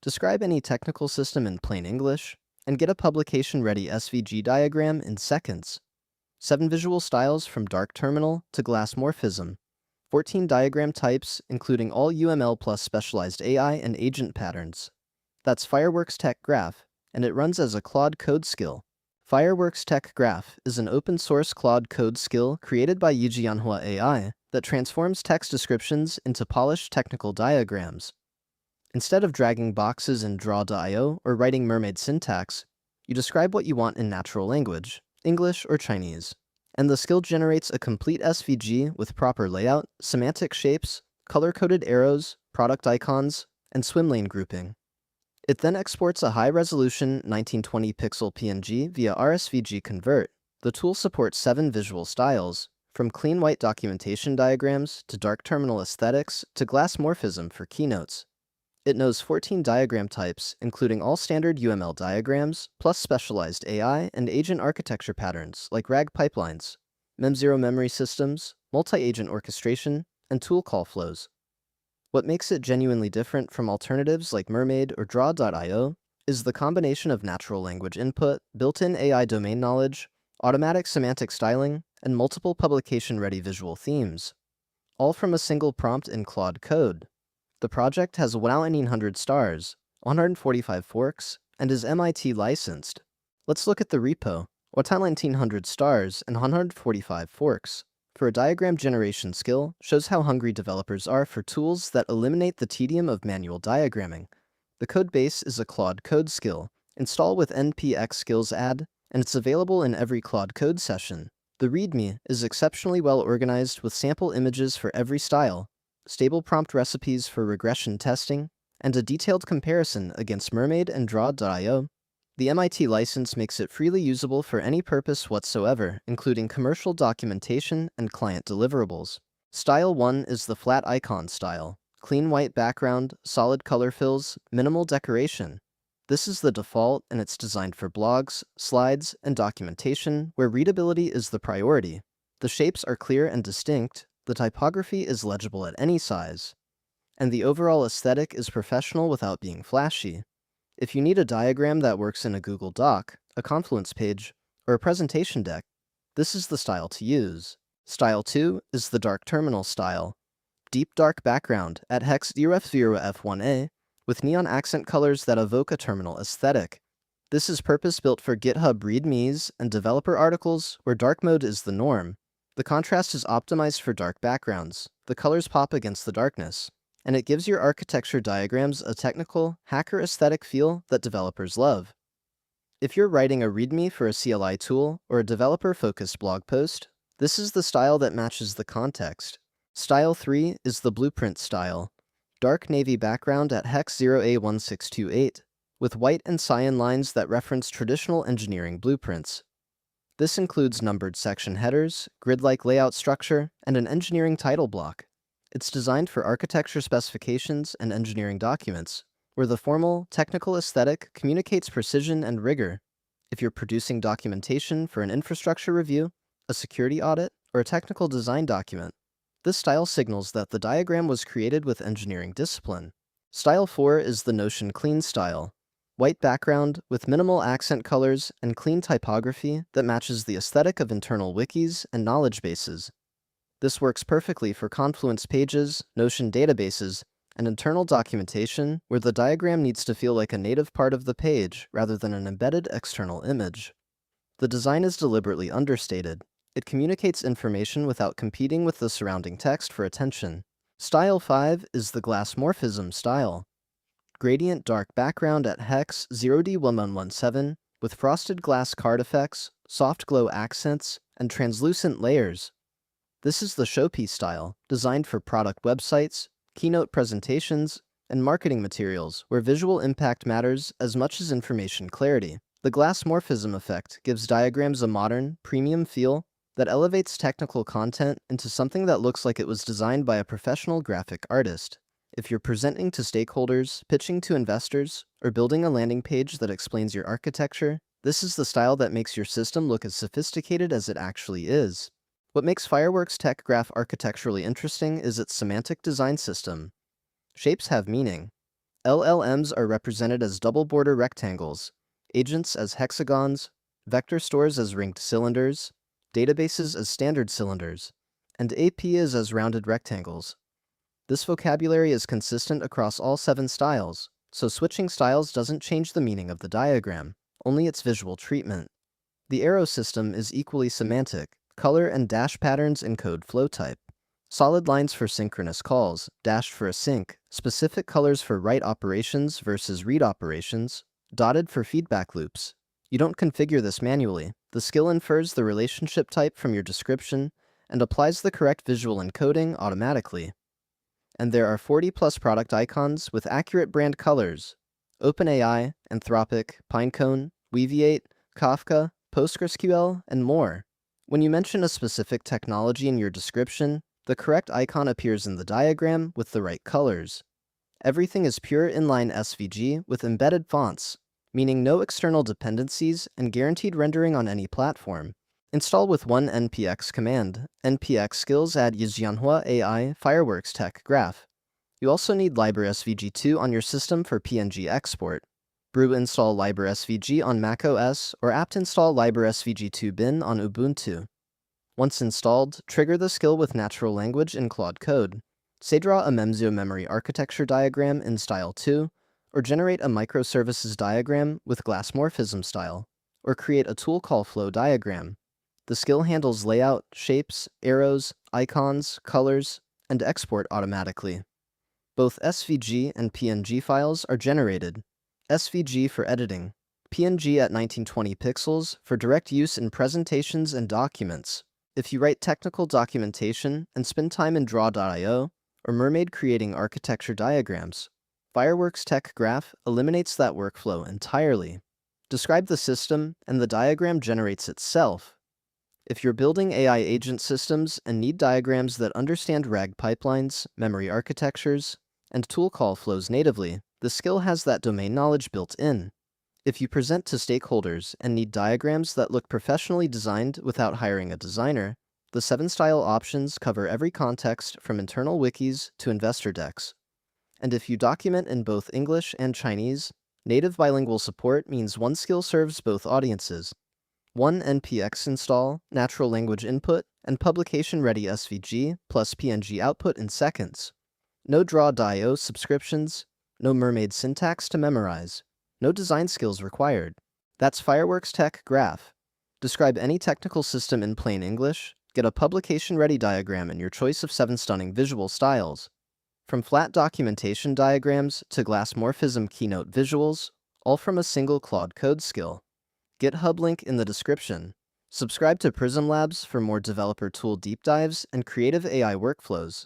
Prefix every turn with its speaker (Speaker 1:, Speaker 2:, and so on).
Speaker 1: describe any technical system in plain English, and get a publication-ready SVG diagram in seconds. 7 visual styles from dark terminal to Glassmorphism. 14 diagram types, including all UML plus specialized AI and agent patterns. That's Fireworks Tech Graph, and it runs as a Claude Code skill. Fireworks Tech Graph is an open-source Claude Code skill created by Yijianhua AI that transforms text descriptions into polished technical diagrams. Instead of dragging boxes in draw.io or writing mermaid syntax, you describe what you want in natural language, English or Chinese, and the skill generates a complete SVG with proper layout, semantic shapes, color-coded arrows, product icons, and swim lane grouping. It then exports a high-resolution 1920 pixel PNG via RSVG convert. The tool supports 7 visual styles, from clean white documentation diagrams to dark terminal aesthetics to Glassmorphism for keynotes. It knows 14 diagram types, including all standard UML diagrams, plus specialized AI and agent architecture patterns like RAG pipelines, Mem0 memory systems, multi-agent orchestration, and tool call flows. What makes it genuinely different from alternatives like Mermaid or Draw.io is the combination of natural language input, built-in AI domain knowledge, automatic semantic styling, and multiple publication-ready visual themes, all from a single prompt in Claude Code. The project has 1,900 stars, 145 forks, and is MIT licensed. Let's look at the repo, 1,900 stars and 145 forks. For a diagram generation skill, shows how hungry developers are for tools that eliminate the tedium of manual diagramming. The code base is a Claude Code skill. Install with npx skills add, and it's available in every Claude Code session. The README is exceptionally well organized with sample images for every style, stable prompt recipes for regression testing, and a detailed comparison against Mermaid and Draw.io. The MIT license makes it freely usable for any purpose whatsoever, including commercial documentation and client deliverables. Style 1 is the flat icon style. Clean white background, solid color fills, minimal decoration. This is the default, and it's designed for blogs, slides, and documentation, where readability is the priority. The shapes are clear and distinct, the typography is legible at any size, and the overall aesthetic is professional without being flashy. If you need a diagram that works in a Google Doc, a Confluence page, or a presentation deck, this is the style to use. Style 2 is the dark terminal style. Deep dark background at hex 0F0F1A with neon accent colors that evoke a terminal aesthetic. This is purpose-built for GitHub READMEs and developer articles where dark mode is the norm. The contrast is optimized for dark backgrounds. The colors pop against the darkness, and it gives your architecture diagrams a technical, hacker aesthetic feel that developers love. If you're writing a README for a CLI tool or a developer-focused blog post, this is the style that matches the context. Style 3 is the blueprint style. Dark navy background at hex 0A1628, with white and cyan lines that reference traditional engineering blueprints. This includes numbered section headers, grid-like layout structure, and an engineering title block. It's designed for architecture specifications and engineering documents, where the formal, technical aesthetic communicates precision and rigor. If you're producing documentation for an infrastructure review, a security audit, or a technical design document, this style signals that the diagram was created with engineering discipline. Style 4 is the Notion clean style. White background with minimal accent colors and clean typography that matches the aesthetic of internal wikis and knowledge bases. This works perfectly for Confluence pages, Notion databases, and internal documentation where the diagram needs to feel like a native part of the page rather than an embedded external image. The design is deliberately understated. It communicates information without competing with the surrounding text for attention. Style 5 is the Glassmorphism style. Gradient dark background at hex 0D1117 with frosted glass card effects, soft glow accents, and translucent layers. This is the showpiece style, designed for product websites, keynote presentations, and marketing materials where visual impact matters as much as information clarity. The Glassmorphism effect gives diagrams a modern, premium feel that elevates technical content into something that looks like it was designed by a professional graphic artist. If you're presenting to stakeholders, pitching to investors, or building a landing page that explains your architecture, this is the style that makes your system look as sophisticated as it actually is. What makes Fireworks Tech Graph architecturally interesting is its semantic design system. Shapes have meaning. LLMs are represented as double border rectangles, agents as hexagons, vector stores as ringed cylinders, databases as standard cylinders, and APIs as rounded rectangles. This vocabulary is consistent across all 7 styles, so switching styles doesn't change the meaning of the diagram, only its visual treatment. The arrow system is equally semantic. Color and dash patterns encode flow type. Solid lines for synchronous calls, dashed for async, specific colors for write operations versus read operations, dotted for feedback loops. You don't configure this manually. The skill infers the relationship type from your description and applies the correct visual encoding automatically. And there are 40+ product icons with accurate brand colors. OpenAI, Anthropic, Pinecone, Weaviate, Kafka, PostgreSQL, and more. When you mention a specific technology in your description, the correct icon appears in the diagram with the right colors. Everything is pure inline SVG with embedded fonts, meaning no external dependencies and guaranteed rendering on any platform. Install with one npx command. Npx skills add Yizhanhua AI Fireworks Tech Graph. You also need LibreSVG2 on your system for PNG export. Brew install LibreSVG on macOS or apt install LibreSVG2 bin on Ubuntu. Once installed, trigger the skill with natural language in Claude Code. Say draw a Memzio memory architecture diagram in style 2, or generate a microservices diagram with Glassmorphism style, or create a tool call flow diagram. The skill handles layout, shapes, arrows, icons, colors, and export automatically. Both SVG and PNG files are generated. SVG for editing, PNG at 1920 pixels for direct use in presentations and documents. If you write technical documentation and spend time in draw.io or Mermaid creating architecture diagrams, Fireworks Tech Graph eliminates that workflow entirely. Describe the system, and the diagram generates itself. If you're building AI agent systems and need diagrams that understand RAG pipelines, memory architectures, and tool call flows natively, the skill has that domain knowledge built in. If you present to stakeholders and need diagrams that look professionally designed without hiring a designer, the 7 style options cover every context from internal wikis to investor decks. And if you document in both English and Chinese, native bilingual support means one skill serves both audiences. One npx install, natural language input, and publication-ready SVG plus PNG output in seconds. No draw.io subscriptions, no Mermaid syntax to memorize. No design skills required. That's Fireworks Tech Graph. Describe any technical system in plain English, get a publication-ready diagram in your choice of 7 stunning visual styles. From flat documentation diagrams to Glassmorphism keynote visuals, all from a single Claude Code skill. GitHub link in the description. Subscribe to Prism Labs for more developer tool deep dives and creative AI workflows.